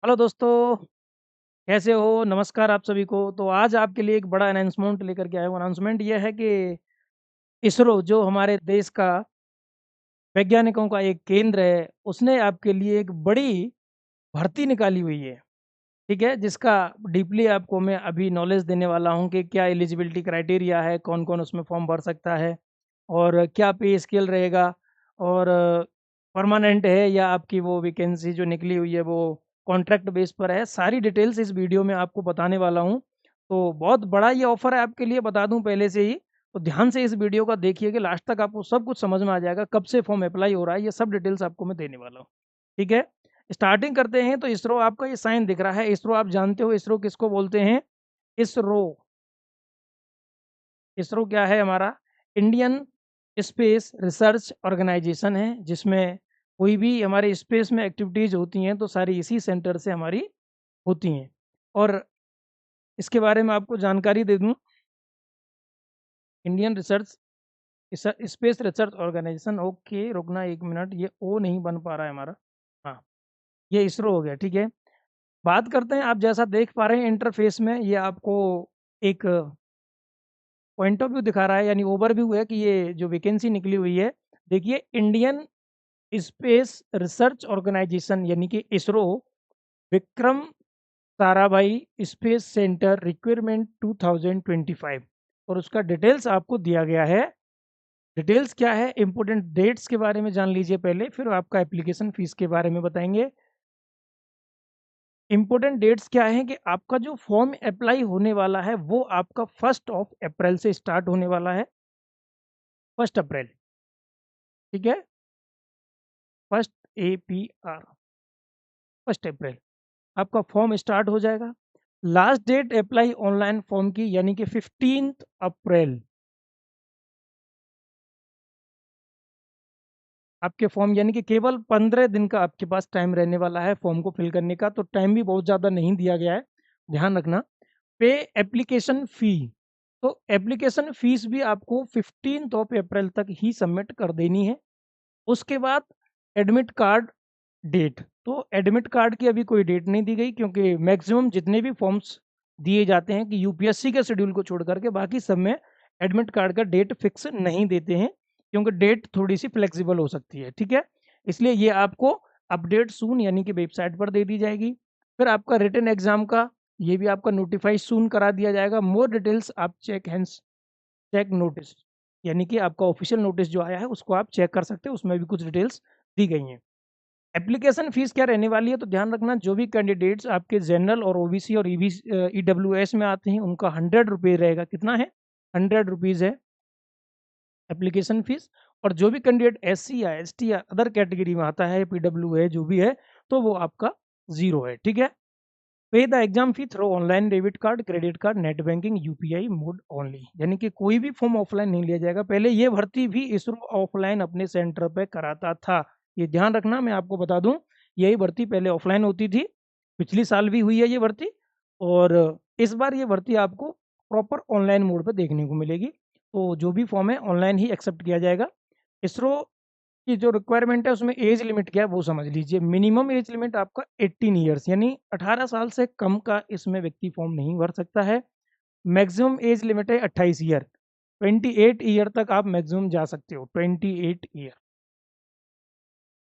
Hello दोस्तों, कैसे हो? नमस्कार आप सभी को। तो आज आपके लिए एक बड़ा अनाउंसमेंट लेकर के आया हूँ। अनाउंसमेंट ये है कि इसरो जो हमारे देश का वैज्ञानिकों का एक केंद्र है, उसने आपके लिए एक बड़ी भर्ती निकाली हुई है। ठीक है, जिसका डीपली आपको मैं अभी नॉलेज देने वाला हूँ कि क्या एलिजिबिलिटी क्राइटेरिया है, कौन कौन उसमें फॉर्म भर सकता है और क्या पे स्केल रहेगा, और परमानेंट है या आपकी वो वैकेंसी जो निकली हुई है वो कॉन्ट्रैक्ट बेस पर है। सारी डिटेल्स इस वीडियो में आपको बताने वाला हूँ। तो बहुत बड़ा ये ऑफर है आपके लिए, बता दूं पहले से ही। तो ध्यान से इस वीडियो का देखिए कि लास्ट तक आपको सब कुछ समझ में आ जाएगा, कब से फॉर्म अप्लाई हो रहा है, ये सब डिटेल्स आपको मैं देने वाला हूँ। ठीक है, स्टार्टिंग करते हैं। तो इसरो आपका ये साइन दिख रहा है, इसरो आप जानते हो इसरो किसको बोलते हैं? इसरो, इसरो क्या है हमारा? इंडियन स्पेस रिसर्च ऑर्गेनाइजेशन है, जिसमें कोई भी हमारे स्पेस में एक्टिविटीज होती हैं तो सारी इसी सेंटर से हमारी होती हैं। और इसके बारे में आपको जानकारी दे दूं, Indian research space research organisation. Okay, रुकना एक मिनट, ये ओ नहीं बन पा रहा है हमारा। हाँ, ये इसरो हो गया। ठीक है, बात करते हैं। आप जैसा देख पा रहे हैं इंटरफेस में, ये आपको एक पॉइंट ऑफ व्यू दिखा रहा है, यानी ओवरव्यू है कि ये जो वैकेंसी निकली हुई है। देखिए, इंडियन स्पेस रिसर्च ऑर्गेनाइजेशन यानी कि ISRO, Vikram Sarabhai space centre requirement 2025, और उसका डिटेल्स आपको दिया गया है। डिटेल्स क्या है, इंपॉर्टेंट डेट्स के बारे में जान लीजिए पहले, फिर आपका एप्लीकेशन फीस के बारे में बताएंगे। इंपॉर्टेंट डेट्स क्या है कि आपका जो फॉर्म अप्लाई होने वाला है वो आपका 1 अप्रैल से स्टार्ट होने वाला है। 1 अप्रैल, ठीक है, 1 APR, 1 अप्रैल आपका फॉर्म स्टार्ट हो जाएगा। Last date apply online form की यानी कि 15 अप्रैल। आपके फॉर्म यानी कि केवल 15 दिन का आपके पास टाइम रहने वाला है फॉर्म को फिल करने का, तो टाइम भी बहुत ज़्यादा नहीं दिया गया है, ध्यान रखना। पे एप्लीकेशन फ़ी, तो एप्लीकेशन फीस भी आपको 15 अप्रैल तक ही सबमिट कर देनी है। उसके बाद एडमिट कार्ड डेट, तो एडमिट कार्ड की अभी कोई डेट नहीं दी गई, क्योंकि मैक्सिमम जितने भी फॉर्म्स दिए जाते हैं कि यूपीएससी के शेड्यूल को छोड़ करके बाकी सब में एडमिट कार्ड का डेट फिक्स नहीं देते हैं, क्योंकि डेट थोड़ी सी फ्लेक्सिबल हो सकती है। ठीक है, इसलिए ये आपको अपडेट सून यानी कि वेबसाइट पर दे दी जाएगी। फिर आपका रिटन एग्जाम का, ये भी आपका नोटिफाई सून करा दिया जाएगा। मोर डिटेल्स आप चेक हैंड्स, चेक नोटिस यानी कि आपका ऑफिशियल नोटिस जो आया है उसको आप चेक कर सकते हैं, उसमें भी कुछ डिटेल्स दी गई हैं। एप्लीकेशन फीस क्या रहने वाली है, तो ध्यान रखना, जो भी कैंडिडेट्स आपके जनरल और ओबीसी और ईडब्ल्यूएस में आते हैं उनका 100 रुपये रहेगा। कितना है? 100 रुपीज़ है एप्लीकेशन फीस। और जो भी कैंडिडेट SC या ST या अदर कैटेगरी में आता है, PW है, जो भी है, तो वो आपका 0 है। ठीक है, पे the exam fee through online debit card, credit card, net banking, UPI mode only, यानी कि कोई भी फॉर्म ऑफलाइन नहीं लिया जाएगा। पहले ये भर्ती भी इसरो ऑफलाइन अपने सेंटर पे कराता था, ये ध्यान रखना। मैं आपको बता दूं, यही भर्ती पहले ऑफलाइन होती थी, पिछली साल भी हुई है ये भर्ती, और इस बार ये भर्ती आपको प्रॉपर ऑनलाइन मोड पे देखने को मिलेगी। तो जो भी फॉर्म है ऑनलाइन ही एक्सेप्ट किया जाएगा। इसरो की जो रिक्वायरमेंट है उसमें एज लिमिट क्या है वो समझ लीजिए। मिनिमम एज लिमिट आपका 18 ईयर्स, यानी 18 साल से कम का इसमें व्यक्ति फॉर्म नहीं भर सकता है। मैक्सिमम एज लिमिट है 28 ईयर, 28 ईयर तक आप मैक्सिमम जा सकते हो, 28 ईयर।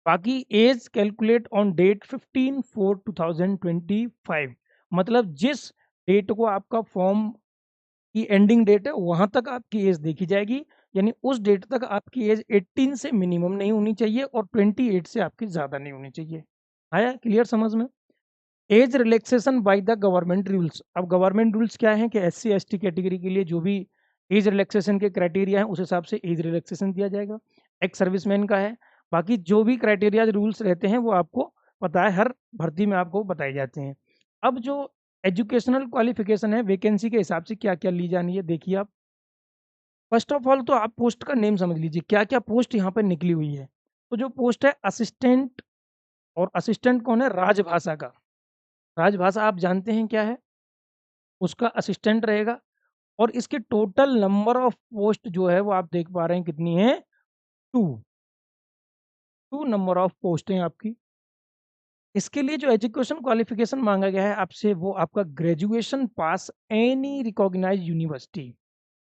बाकी एज कैलकुलेट ऑन डेट 15/4/2025, मतलब जिस डेट को आपका फॉर्म की एंडिंग डेट है वहां तक आपकी एज देखी जाएगी, यानी उस डेट तक आपकी एज 18 से मिनिमम नहीं होनी चाहिए और 28 से आपकी ज़्यादा नहीं होनी चाहिए। आया क्लियर समझ में? Age relaxation by the government rules, अब गवर्नमेंट रूल्स क्या है कि SC ST कैटेगरी के लिए जो भी एज रिलैक्सेशन के क्राइटेरिया है उस हिसाब से एज रिलैक्सेशन दिया जाएगा। एक्स सर्विसमैन का है, बाकी जो भी क्राइटेरिया रूल्स रहते हैं वो आपको पता है, हर भर्ती में आपको बताए जाते हैं। अब जो एजुकेशनल क्वालिफिकेशन है वैकेंसी के हिसाब से क्या क्या ली जानी है, देखिए आप। फर्स्ट ऑफ ऑल तो आप पोस्ट का नेम समझ लीजिए, क्या क्या पोस्ट यहाँ पर निकली हुई है। तो जो पोस्ट है असिस्टेंट, और असिस्टेंट कौन है? राजभाषा का। राजभाषा आप जानते हैं क्या है, उसका असिस्टेंट रहेगा। और इसके टोटल नंबर ऑफ पोस्ट जो है वो आप देख पा रहे हैं कितनी है? 2, 2 नंबर ऑफ पोस्ट हैं आपकी। इसके लिए जो एजुकेशन क्वालिफिकेशन मांगा गया है आपसे, वो आपका graduation pass any recognised university,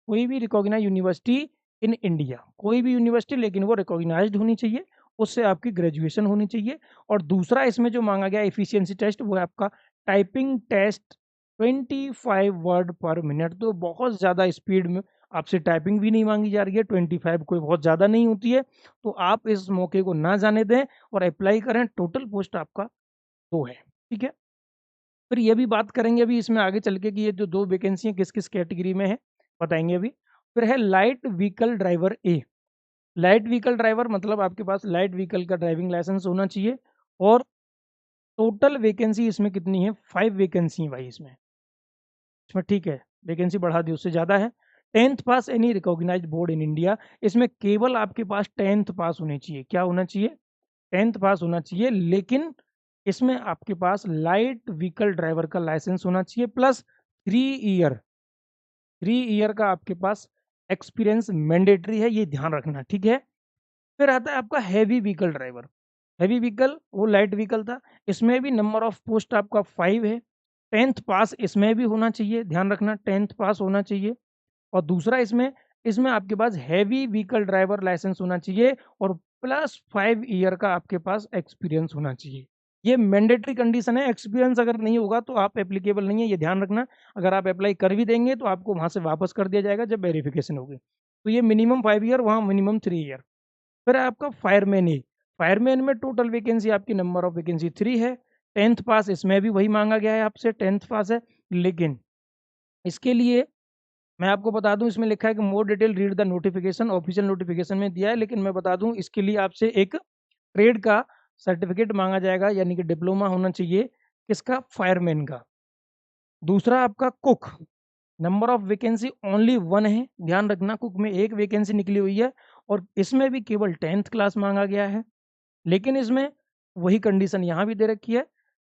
कोई भी रिकॉग्नाइज्ड यूनिवर्सिटी इन इंडिया, कोई भी यूनिवर्सिटी, लेकिन वो रिकॉग्नाइज्ड होनी चाहिए, उससे आपकी ग्रेजुएशन होनी चाहिए। और दूसरा इसमें जो मांगा गया एफिशिएंसी टेस्ट, वो है आपका typing test 25 word per minute. तो बहुत ज़्यादा स्पीड में आपसे टाइपिंग भी नहीं मांगी जा रही है, 25 कोई बहुत ज़्यादा नहीं होती है। तो आप इस मौके को ना जाने दें और अप्लाई करें। टोटल पोस्ट आपका 2 है, ठीक है। फिर ये भी बात करेंगे अभी इसमें आगे चल के कि ये जो 2 वैकेंसी हैं किस-किस कैटेगरी में है, बताएँगे अभी। फिर है लाइट व्हीकल ड्राइवर ए। लाइट व्हीकल ड्राइवर मतलब आपके पास लाइट व्हीकल का ड्राइविंग लाइसेंस होना चाहिए। और टोटल वैकेंसी इसमें कितनी है? 5 वैकेंसी है भाई इसमें। इसमें ठीक है, वैकेंसी बढ़ा दी, उससे ज़्यादा है। 10th pass any recognised board in India. इसमें केवल आपके पास 10th पास होनी चाहिए। क्या होना चाहिए? 10th पास होना चाहिए, लेकिन इसमें आपके पास लाइट व्हीकल ड्राइवर का लाइसेंस होना चाहिए प्लस 3 ईयर, 3 ईयर का आपके पास एक्सपीरियंस मैंडेटरी है, ये ध्यान रखना, ठीक है। फिर आता है आपका heavy vehicle driver. Heavy vehicle वो लाइट व्हीकल था, इसमें भी नंबर ऑफ पोस्ट आपका 5 है। 10th पास इसमें भी होना चाहिए, ध्यान रखना 10th पास होना चाहिए। और दूसरा इसमें इसमें आपके पास हैवी व्हीकल ड्राइवर लाइसेंस होना चाहिए और प्लस 5 ईयर का आपके पास एक्सपीरियंस होना चाहिए। ये मैंडेटरी कंडीशन है, एक्सपीरियंस अगर नहीं होगा तो आप एप्लीकेबल नहीं है, ये ध्यान रखना। अगर आप अप्लाई कर भी देंगे तो आपको वहाँ से वापस कर दिया जाएगा जब वेरिफिकेशन होगी। तो ये मिनिमम 5 ईयर, वहाँ मिनिमम 3 ईयर। फिर है आपका फायरमैन ए। फायरमैन में टोटल वैकेंसी आपकी नंबर ऑफ वैकेंसी 3 है। 10th पास इसमें भी वही मांगा गया है आपसे, 10th पास है। लेकिन इसके लिए मैं आपको बता दूं, इसमें लिखा है कि more detail read the notification, official notification में दिया है। लेकिन मैं बता दूं इसके लिए आपसे एक ट्रेड का सर्टिफिकेट मांगा जाएगा, यानी कि डिप्लोमा होना चाहिए किसका? फायरमैन का। दूसरा आपका cook. Number of vacancy only 1 है, ध्यान रखना, कुक में एक वैकेंसी निकली हुई है और इसमें भी केवल 10th क्लास मांगा गया है। लेकिन इसमें वही कंडीशन यहाँ भी दे रखी है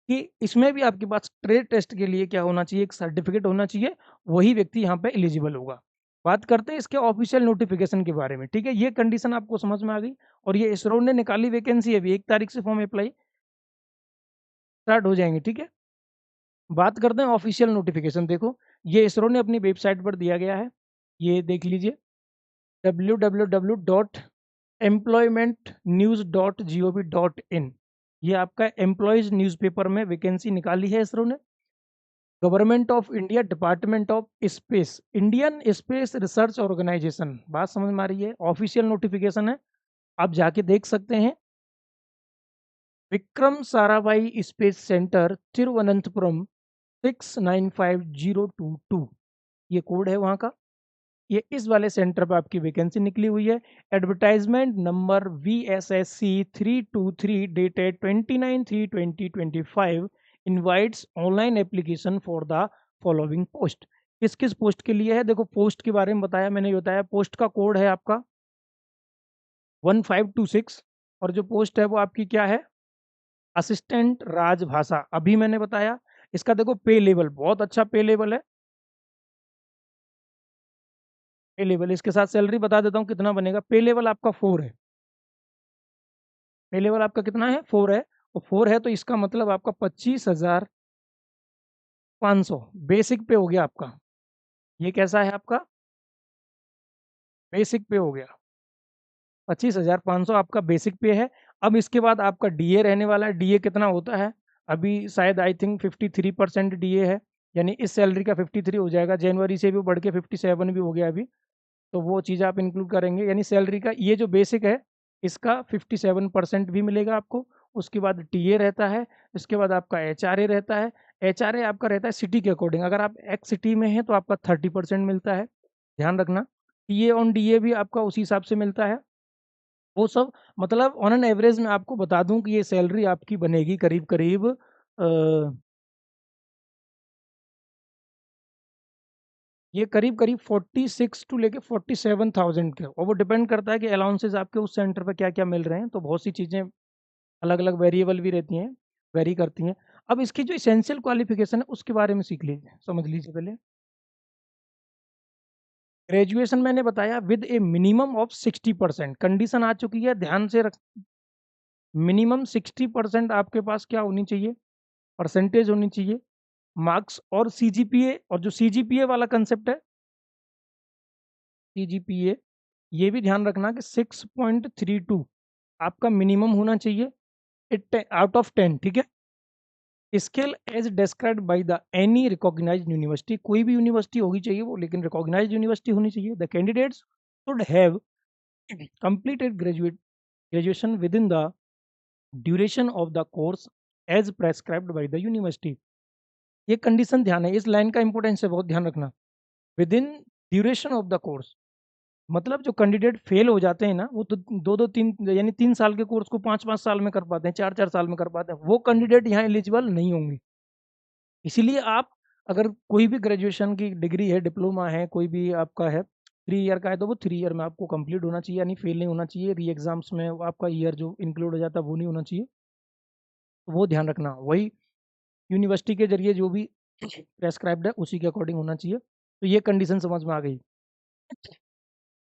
कि इसमें भी आपके पास ट्रेड टेस्ट के लिए क्या होना चाहिए? एक सर्टिफिकेट होना चाहिए, वही व्यक्ति यहाँ पे एलिजिबल होगा। बात करते हैं इसके ऑफिशियल नोटिफिकेशन के बारे में, ठीक है। ये कंडीशन आपको समझ में आ गई। और ये इसरो ने निकाली वैकेंसी है, अभी 1 तारीख से फॉर्म अप्लाई स्टार्ट हो जाएंगे, ठीक है। बात करते हैं ऑफिशियल नोटिफिकेशन। देखो, ये इसरो ने अपनी वेबसाइट पर दिया गया है, ये देख लीजिए, www.employmentnews.gov.in। ये आपका एम्प्लॉयज न्यूज़पेपर में वैकेंसी निकाली है इसरो ने। Government of India, department of space, Indian space research organisation. बात समझ में आ रही है? ऑफिशियल नोटिफिकेशन है, आप जाके देख सकते हैं। विक्रम साराभाई स्पेस सेंटर, तिरुवनंतपुरम 695022, ये कोड है वहाँ का। ये इस वाले सेंटर पर आपकी वैकेंसी निकली हुई है। Advertisement number VSSC 323 dated 29/3/2025 invites online application for the following post. किस किस पोस्ट के लिए है? देखो, पोस्ट के बारे में बताया मैंने, बताया पोस्ट का कोड है आपका 1526। और जो पोस्ट है वो आपकी क्या है? असिस्टेंट राजभाषा। अभी मैंने बताया। इसका देखो पे लेवल बहुत अच्छा पे लेवल है। पे लेवल, इसके साथ सैलरी बता देता हूँ कितना बनेगा। पे लेवल आपका 4 है। पे लेवल आपका कितना है? 4 है। और 4 है तो इसका मतलब आपका 25,500 बेसिक पे हो गया आपका। ये कैसा है आपका? बेसिक पे हो गया। 25,500 आपका बेसिक पे है। अब इसके बाद आपका डीए रहने वाला है। डीए कितना होता है? अभी शायद आई थिंक 53% डीए है, यानी इस सैलरी का 53 हो जाएगा। जनवरी से भी बढ़ के 57 भी हो गया अभी। तो वो चीज़ आप इंक्लूड करेंगे, यानी सैलरी का ये जो बेसिक है इसका 57% भी मिलेगा आपको। उसके बाद टीए रहता है, उसके बाद आपका एचआरए रहता है। एचआरए आपका रहता है सिटी के अकॉर्डिंग, अगर आप एक्स सिटी में हैं तो आपका 30% मिलता है, ध्यान रखना। टीए ऑन डीए भी आपका उसी हिसाब से मिलता है। वो सब मतलब ऑन एन एवरेज में आपको बता दूं कि ये सैलरी आपकी बनेगी करीब करीब ये करीब करीब 46 टू लेके 47,000 के। और वो डिपेंड करता है कि अलाउंसेस आपके उस सेंटर पे क्या क्या मिल रहे हैं। तो बहुत सी चीज़ें अलग अलग वेरिएबल भी रहती हैं, वेरी करती हैं। अब इसकी जो इसेंशियल क्वालिफिकेशन है उसके बारे में सीख लीजिए, समझ लीजिए पहले। ग्रेजुएशन मैंने बताया with a minimum of 60%, condition आ चुकी है, ध्यान से रख। मिनिमम 60% आपके पास क्या होनी चाहिए, परसेंटेज होनी चाहिए, मार्क्स और सीजीपीए। और जो सीजीपीए वाला कंसेप्ट है, सीजीपीए, ये भी ध्यान रखना कि 6.32 आपका मिनिमम होना चाहिए इट आउट ऑफ 10, ठीक है। Scale as described by the any recognised university, कोई भी यूनिवर्सिटी होगी चाहिए वो, लेकिन रिकॉग्नाइज्ड यूनिवर्सिटी होनी चाहिए। The candidates should have completed graduation within the duration of the course as prescribed by the university। ये कंडीशन ध्यान है, इस लाइन का इंपॉर्टेंस है, बहुत ध्यान रखना। With in duration of the course, मतलब जो कैंडिडेट फेल हो जाते हैं ना, वो तो 2-2 3 यानी 3 साल के कोर्स को 5-5 साल में कर पाते हैं, 4-4 साल में कर पाते हैं, वो कैंडिडेट यहाँ एलिजिबल नहीं होंगे। इसीलिए आप अगर कोई भी ग्रेजुएशन की डिग्री है, डिप्लोमा है, कोई भी आपका है 3 ईयर का है, तो वो 3 ईयर में आपको कंप्लीट होना चाहिए, यानी फेल नहीं होना चाहिए। री एग्जाम्स में आपका ईयर जो इंक्लूड हो जाता है वो नहीं होना चाहिए, तो वो ध्यान रखना। वही यूनिवर्सिटी के जरिए जो भी प्रेस्क्राइब्ड है उसी के अकॉर्डिंग होना चाहिए। तो ये कंडीशन समझ में आ गई।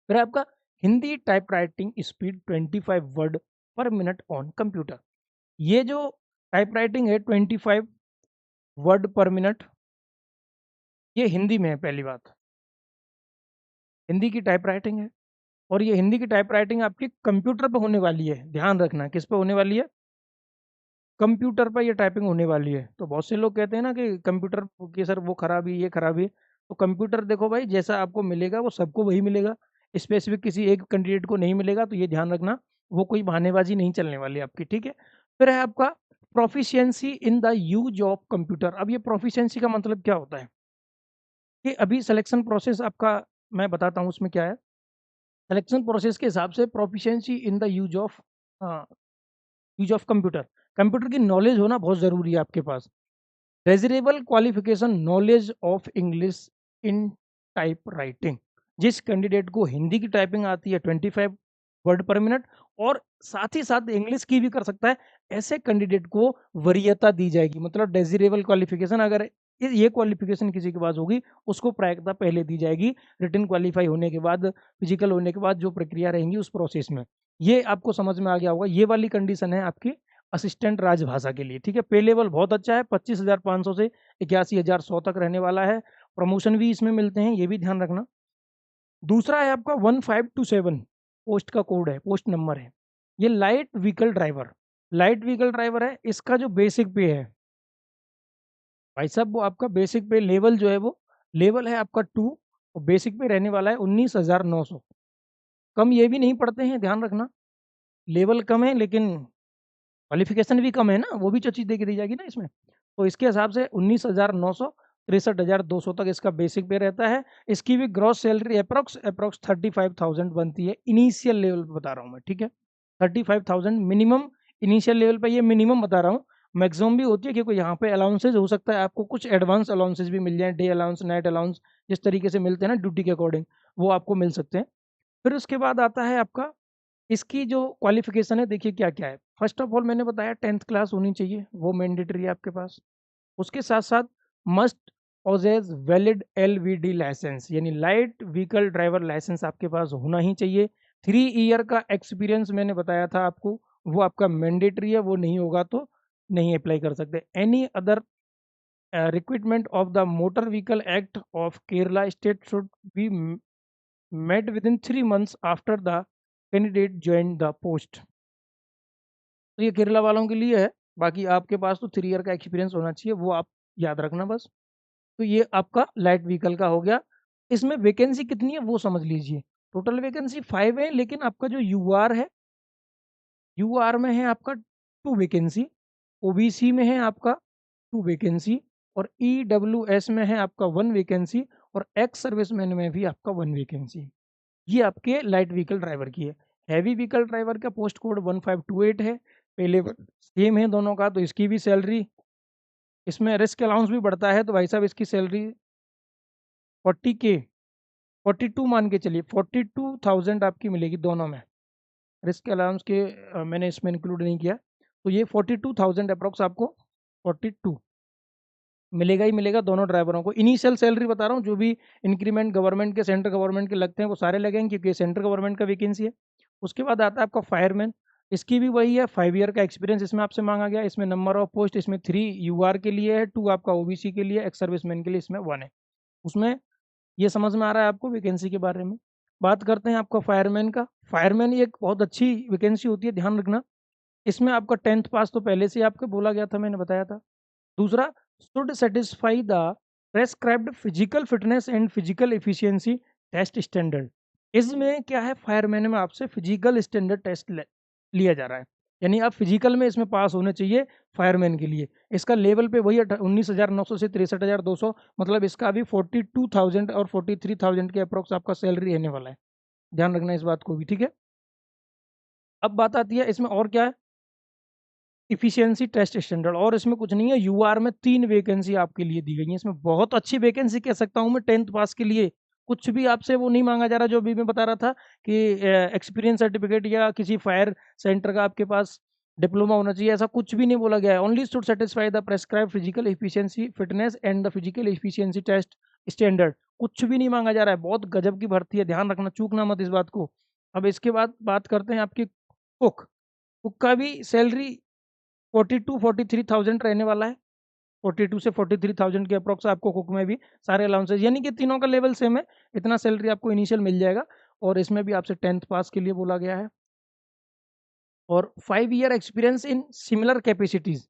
फिर आपका Hindi type writing speed 25 word per minute on computer. ये जो टाइप राइटिंग है 25 वर्ड पर मिनट, ये हिंदी में है। पहली बात, हिंदी की टाइप राइटिंग है, और ये हिंदी की टाइप राइटिंग आपकी कंप्यूटर पे होने वाली है। ध्यान रखना, किस पे होने वाली है, कंप्यूटर पर ये टाइपिंग होने वाली है। तो बहुत से लोग कहते हैं ना कि कंप्यूटर की सर वो खराबी, ये खराबी। तो कंप्यूटर देखो भाई, जैसा आपको मिलेगा वो सबको वही मिलेगा, स्पेसिफिक किसी एक कैंडिडेट को नहीं मिलेगा। तो ये ध्यान रखना, वो कोई बहानेबाजी नहीं चलने वाली आपकी, ठीक है। फिर है आपका proficiency in the use of computer. अब ये प्रोफिशिएंसी का मतलब क्या होता है कि अभी सिलेक्शन प्रोसेस आपका मैं बताता हूँ उसमें क्या है। सिलेक्शन प्रोसेस के हिसाब से proficiency in the use of computer, computer की नॉलेज होना बहुत ज़रूरी है आपके पास। Desirable qualification knowledge of English in type writing, जिस कैंडिडेट को हिंदी की टाइपिंग आती है 25 वर्ड पर मिनट, और साथ ही साथ इंग्लिश की भी कर सकता है, ऐसे कैंडिडेट को वरीयता दी जाएगी। मतलब डेजिरेबल क्वालिफिकेशन, अगर ये क्वालिफिकेशन किसी के पास होगी उसको प्रायिकता पहले दी जाएगी, रिटन क्वालिफाई होने के बाद, फिजिकल होने के बाद जो प्रक्रिया रहेंगी उस प्रोसेस में। ये आपको समझ में आ गया होगा। ये वाली कंडीशन है आपकी असिस्टेंट राजभाषा के लिए, ठीक है। पे लेवल बहुत अच्छा है, 25,500 से 81,100 तक रहने वाला है। प्रमोशन भी इसमें मिलते हैं, ये भी ध्यान रखना। दूसरा है आपका 1527 पोस्ट का कोड है, पोस्ट नंबर है। ये light vehicle driver, light vehicle driver है। इसका जो बेसिक पे है भाई साहब, वो आपका बेसिक पे लेवल जो है वो लेवल है आपका 2, और बेसिक पे रहने वाला है 19,900। कम ये भी नहीं पढ़ते हैं, ध्यान रखना। लेवल कम है लेकिन क्वालिफिकेशन भी कम है ना, वो भी तो चीज़ दे के दी जाएगी ना इसमें। तो इसके हिसाब से 19,900, 63,200 तक इसका बेसिक पे रहता है। इसकी भी ग्रॉस सैलरी अप्रोक्स 35,000 बनती है, इनिशियल लेवल पे बता रहा हूँ मैं, ठीक है। 35,000 मिनिमम इनिशियल लेवल पे, ये मिनिमम बता रहा हूँ। मैक्सिमम भी होती है क्योंकि यहाँ पे अलाउंसेज हो सकता है, आपको कुछ एडवांस अलाउंसेज भी मिल जाए, डे अलाउंस, नाइट अलाउंस, जिस तरीके से मिलते हैं ना ड्यूटी के अकॉर्डिंग, वो आपको मिल सकते हैं। फिर उसके बाद आता है आपका इसकी जो क्वालिफिकेशन है, देखिए क्या क्या है। फर्स्ट ऑफ ऑल मैंने बताया 10th क्लास होनी चाहिए, वो मैंडेटरी है आपके पास। उसके साथ साथ must possess valid LVD licence, यानी लाइट व्हीकल ड्राइवर लाइसेंस आपके पास होना ही चाहिए। 3 ईयर का एक्सपीरियंस मैंने बताया था आपको, वो आपका मैंडेटरी है, वो नहीं होगा तो नहीं अप्लाई कर सकते। Any other requirement of the motor vehicle act of Kerala state should be met within 3 months after the candidate joined the post। तो ये केरला वालों के लिए है, बाकी आपके पास तो 3 ईयर का एक्सपीरियंस होना चाहिए, वो आप याद रखना बस। तो ये आपका लाइट व्हीकल का हो गया। इसमें वैकेंसी कितनी है वो समझ लीजिए। टोटल वैकेंसी 5 है, लेकिन आपका जो यूआर है, यूआर में है आपका 2 वैकेंसी, ओबीसी में है आपका 2 वैकेंसी, और ईडब्ल्यूएस में है आपका 1 वैकेंसी, और एक्स सर्विसमैन में भी आपका 1 वैकेंसी। ये आपके लाइट व्हीकल ड्राइवर की है। हैवी व्हीकल ड्राइवर का पोस्ट कोड 1528 है, पे लेवल सेम है दोनों का। तो इसकी भी सैलरी, इसमें रिस्क अलाउंस भी बढ़ता है, तो भाई साहब इसकी सैलरी 40K, 42 मान के चलिए, 42,000 आपकी मिलेगी दोनों में। रिस्क अलाउंस के मैंने इसमें इंक्लूड नहीं किया, तो ये 42,000 अप्रोक्स आपको 42 मिलेगा ही मिलेगा दोनों ड्राइवरों को। इनिशियल सैलरी बता रहा हूँ, जो भी इंक्रीमेंट गवर्नमेंट के, सेंट्रल गवर्नमेंट के लगते हैं वो सारे लगेंगे, क्योंकि सेंट्रल गवर्नमेंट का वैकेंसी है। उसके बाद आता है आपका फायरमैन। इसकी भी वही है, 5 ईयर का एक्सपीरियंस इसमें आपसे मांगा गया। इसमें नंबर ऑफ पोस्ट इसमें 3 यूआर के लिए है, 2 आपका ओबीसी के लिए, एक्स सर्विसमैन के लिए इसमें 1 है। उसमें ये समझ में आ रहा है आपको वैकेंसी के बारे में। बात करते हैं आपका फायरमैन का। फायरमैन ये एक बहुत अच्छी वैकेंसी होती है, ध्यान रखना। इसमें आपका 10th पास तो पहले से ही आपको बोला गया था, मैंने बताया था। दूसरा, should satisfy the prescribed physical fitness and physical efficiency test standard. इसमें क्या है, फायरमैन में आपसे फिजिकल स्टैंडर्ड टेस्ट लिया जा रहा है, यानी आप फिजिकल में इसमें पास होने चाहिए फायरमैन के लिए। इसका लेवल पे वही 19,900 से 63,200, मतलब इसका अभी 42,000 और 43,000 के अप्रोक्स आपका सैलरी रहने वाला है। ध्यान रखना इस बात को भी, ठीक है। अब बात आती है इसमें और क्या है, इफिशियंसी टेस्ट स्टैंडर्ड। और इसमें कुछ नहीं है, यूआर में 3 वैकेंसी आपके लिए दी गई है। इसमें बहुत अच्छी वैकेंसी कह सकता हूँ मैं 10th पास के लिए। कुछ भी आपसे वो नहीं मांगा जा रहा, जो अभी मैं बता रहा था कि एक्सपीरियंस सर्टिफिकेट या किसी फायर सेंटर का आपके पास डिप्लोमा होना चाहिए, ऐसा कुछ भी नहीं बोला गया है। Only should satisfy the prescribe physical efficiency fitness and the physical efficiency test standard. कुछ भी नहीं मांगा जा रहा है, बहुत गजब की भर्ती है, ध्यान रखना, चूकना मत इस बात को। अब इसके बाद बात करते हैं आपकी कुक। कुक का भी सैलरी 42-43,000 रहने वाला है। 42 से 43,000 के अप्रोक्स आपको कुक में भी सारे अलाउंसेज, यानी कि तीनों का लेवल सेम है, इतना सैलरी आपको इनिशियल मिल जाएगा। और इसमें भी आपसे 10th पास के लिए बोला गया है। और 5 year experience in similar capacities.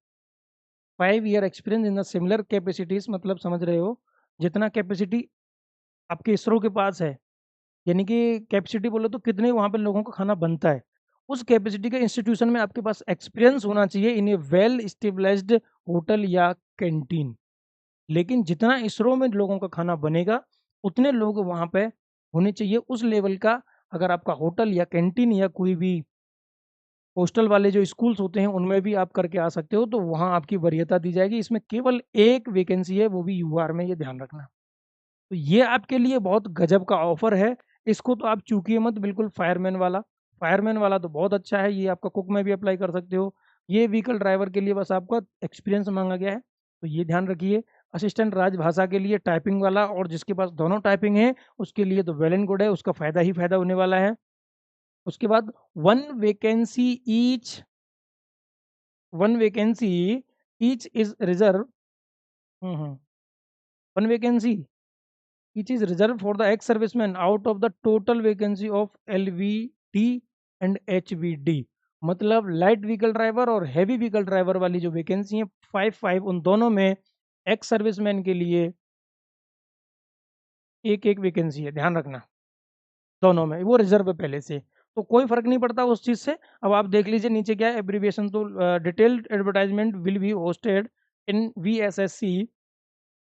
5 year experience in the similar capacities मतलब समझ रहे हो, जितना कैपेसिटी आपके इसरो के पास है, यानी कि कैपेसिटी बोलो तो कितने वहाँ पे लोगों का खाना बनता है, उस कैपेसिटी के इंस्टीट्यूशन में आपके पास एक्सपीरियंस होना चाहिए इन ए वेल स्टेबलाइज्ड होटल या कैंटीन। लेकिन जितना इसरो में लोगों का खाना बनेगा, उतने लोग वहाँ पे होने चाहिए उस लेवल का। अगर आपका होटल या कैंटीन या कोई भी हॉस्टल वाले जो स्कूल्स होते हैं उनमें भी आप करके आ सकते हो, तो वहाँ आपकी वरीयता दी जाएगी। इसमें केवल एक वैकेंसी है, वो भी यूआर में, ये ध्यान रखना। तो ये आपके लिए बहुत गजब का ऑफर है, इसको तो आप चूकिए मत बिल्कुल। फायरमैन वाला तो बहुत अच्छा है, ये आपका कुक में भी अप्लाई कर सकते हो। ये व्हीकल ड्राइवर के लिए बस आपका एक्सपीरियंस मांगा गया है, तो ये ध्यान रखिए। असिस्टेंट राजभाषा के लिए टाइपिंग वाला, और जिसके पास दोनों टाइपिंग है उसके लिए तो वेल एंड गुड है, उसका फायदा ही फायदा होने वाला है। उसके बाद one vacancy each one vacancy each is reserve, one vacancy which is reserved for the ex-servicemen out of the total vacancy of LVD and HVD। मतलब लाइट व्हीकल ड्राइवर और हैवी व्हीकल ड्राइवर वाली जो vacancy है 5-5, उन दोनों में ex serviceman के लिए एक एक वैकेंसी है, ध्यान रखना। दोनों में वो रिजर्व है पहले से, तो कोई फर्क नहीं पड़ता उस चीज़ से। अब आप देख लीजिए नीचे क्या है एब्रीविएशन, तो detailed advertisement will be hosted in VSSC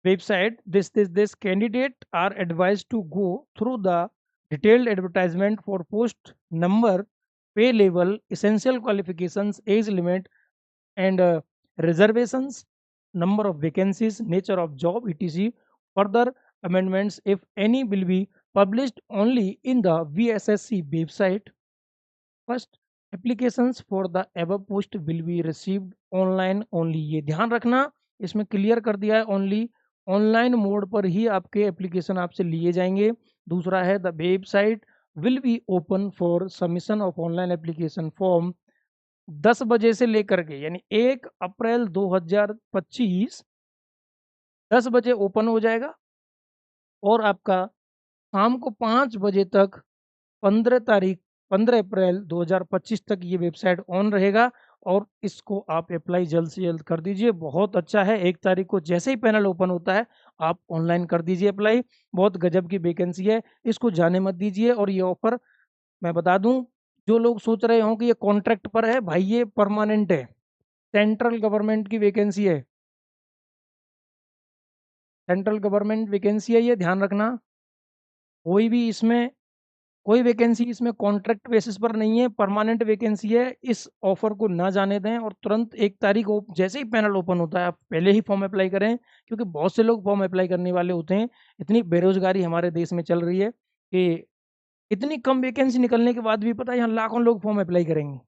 website। This candidate are advised to go through the detailed advertisement for post number, pay level, essential qualifications, age limit, and reservations, number of vacancies, nature of job, etc. Further amendments, if any, will be published only in the VSSC website. First, applications for the above post will be received online only। ये ध्यान रखना, इसमें clear कर दिया है, only online mode पर ही आपके application आपसे लिए जाएंगे। दूसरा है the website will be open for submission of online application form 10 बजे से लेकर के, यानी 1 अप्रैल 2025 10 बजे ओपन हो जाएगा, और आपका शाम को 5 बजे तक 15 अप्रैल 2025 तक ये वेबसाइट ऑन रहेगा। और इसको आप अप्लाई जल्द से जल्द कर दीजिए, बहुत अच्छा है। 1 तारीख को जैसे ही पैनल ओपन होता है आप ऑनलाइन कर दीजिए अप्लाई, बहुत गजब की वैकेंसी है, इसको जाने मत दीजिए। और ये ऑफर मैं बता दूं, जो लोग सोच रहे हो कि ये कॉन्ट्रैक्ट पर है, भाई ये परमानेंट है, सेंट्रल गवर्नमेंट की वैकेंसी है, सेंट्रल गवर्नमेंट वैकेंसी है, ये ध्यान रखना। कोई भी इसमें कोई वैकेंसी इसमें कॉन्ट्रैक्ट बेसिस पर नहीं है, परमानेंट वैकेंसी है। इस ऑफर को ना जाने दें, और तुरंत 1 तारीख जैसे ही पैनल ओपन होता है आप पहले ही फॉर्म अप्लाई करें, क्योंकि बहुत से लोग फॉर्म अप्लाई करने वाले होते हैं। इतनी बेरोजगारी हमारे देश में चल रही है कि इतनी कम वैकेंसी निकलने के बाद भी पता है यहाँ लाखों लोग फॉर्म अप्लाई करेंगे।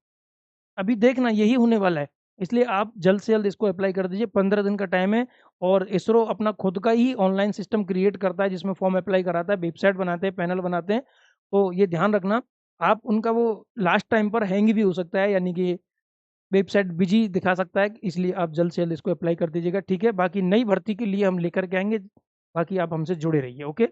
अभी देखना यही होने वाला है, इसलिए आप जल्द से जल्द इसको अप्लाई कर दीजिए, 15 दिन का टाइम है। और इसरो अपना खुद का ही ऑनलाइन सिस्टम क्रिएट करता है जिसमें फॉर्म अप्लाई कराता है, वेबसाइट बनाते हैं, पैनल बनाते हैं, तो ये ध्यान रखना। आप उनका वो लास्ट टाइम पर हैंग भी हो सकता है, यानी कि वेबसाइट बिजी दिखा सकता है, इसलिए आप जल्द से जल्द इसको अप्लाई कर दीजिएगा, ठीक है। बाकी नई भर्ती के लिए हम लेकर के आएंगे, बाकी आप हमसे जुड़े रहिए, ओके।